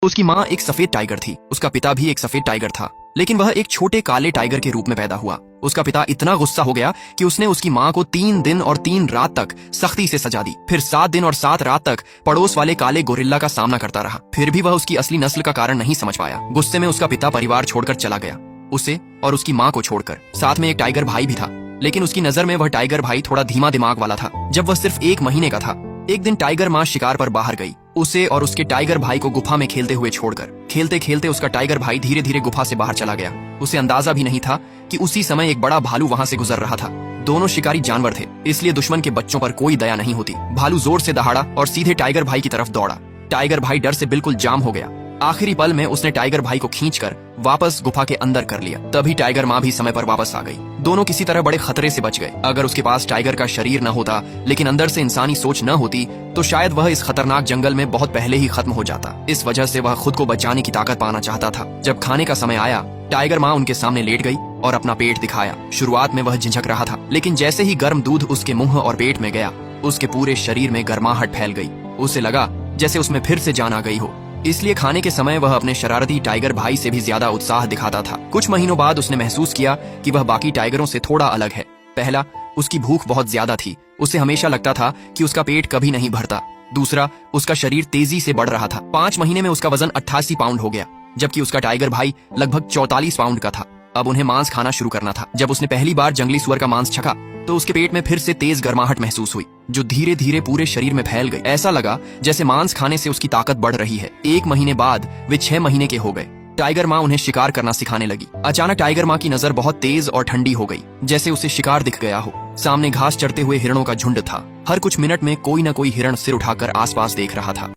उसकी माँ एक सफेद टाइगर थी, उसका पिता भी एक सफेद टाइगर था, लेकिन वह एक छोटे काले टाइगर के रूप में पैदा हुआ। उसका पिता इतना गुस्सा हो गया कि उसने उसकी माँ को 3 दिन और 3 रात तक सख्ती से सजा दी। फिर 7 दिन और 7 रात तक पड़ोस वाले काले गोरिल्ला का सामना करता रहा। फिर भी वह उसकी असली नस्ल का कारण नहीं समझ पाया। गुस्से में उसका पिता परिवार छोड़कर चला गया, उसे और उसकी माँ को छोड़कर। साथ में एक टाइगर भाई भी था, लेकिन उसकी नजर में वह टाइगर भाई थोड़ा धीमा दिमाग वाला था। जब वह सिर्फ 1 महीने का था, एक दिन टाइगर माँ शिकार पर बाहर गई, उसे और उसके टाइगर भाई को गुफा में खेलते हुए छोड़कर। खेलते खेलते उसका टाइगर भाई धीरे धीरे गुफा से बाहर चला गया। उसे अंदाजा भी नहीं था कि उसी समय एक बड़ा भालू वहां से गुजर रहा था। दोनों शिकारी जानवर थे, इसलिए दुश्मन के बच्चों पर कोई दया नहीं होती। भालू जोर से दहाड़ा और सीधे टाइगर भाई की तरफ दौड़ा। टाइगर भाई डर से बिल्कुल जाम हो गया। आखिरी पल में उसने टाइगर भाई को खींचकर वापस गुफा के अंदर कर लिया। तभी टाइगर माँ भी समय पर वापस आ गई। दोनों किसी तरह बड़े खतरे से बच गए। अगर उसके पास टाइगर का शरीर न होता, लेकिन अंदर से इंसानी सोच न होती, तो शायद वह इस खतरनाक जंगल में बहुत पहले ही खत्म हो जाता। इस वजह से वह खुद को बचाने की ताकत पाना चाहता था। जब खाने का समय आया, टाइगर माँ उनके सामने लेट गई और अपना पेट दिखाया। शुरुआत में वह झिझक रहा था, लेकिन जैसे ही गर्म दूध उसके मुंह और पेट में गया, उसके पूरे शरीर में गर्माहट फैल गई। उसे लगा जैसे उसमें फिर से जान आ गई हो। इसलिए खाने के समय वह अपने शरारती टाइगर भाई से भी ज्यादा उत्साह दिखाता था। कुछ महीनों बाद उसने महसूस किया कि वह बाकी टाइगरों से थोड़ा अलग है। पहला, उसकी भूख बहुत ज्यादा थी। उसे हमेशा लगता था कि उसका पेट कभी नहीं भरता। दूसरा, उसका शरीर तेजी से बढ़ रहा था। 5 महीने में उसका वजन 88 पाउंड हो गया, जबकि उसका टाइगर भाई लगभग 44 पाउंड का था। अब उन्हें मांस खाना शुरू करना था। जब उसने पहली बार जंगली सुअर का मांस चखा, तो उसके पेट में फिर से तेज गर्माहट महसूस हुई, जो धीरे धीरे पूरे शरीर में फैल गई। ऐसा लगा जैसे मांस खाने से उसकी ताकत बढ़ रही है। 1 महीने बाद वे 6 महीने के हो गए। टाइगर माँ उन्हें शिकार करना सिखाने लगी। अचानक टाइगर माँ की नजर बहुत तेज और ठंडी हो गई, जैसे उसे शिकार दिख गया हो। सामने घास चरते हुए हिरणों का झुंड था। हर कुछ मिनट में कोई न कोई हिरण सिर उठाकर आसपास देख रहा था।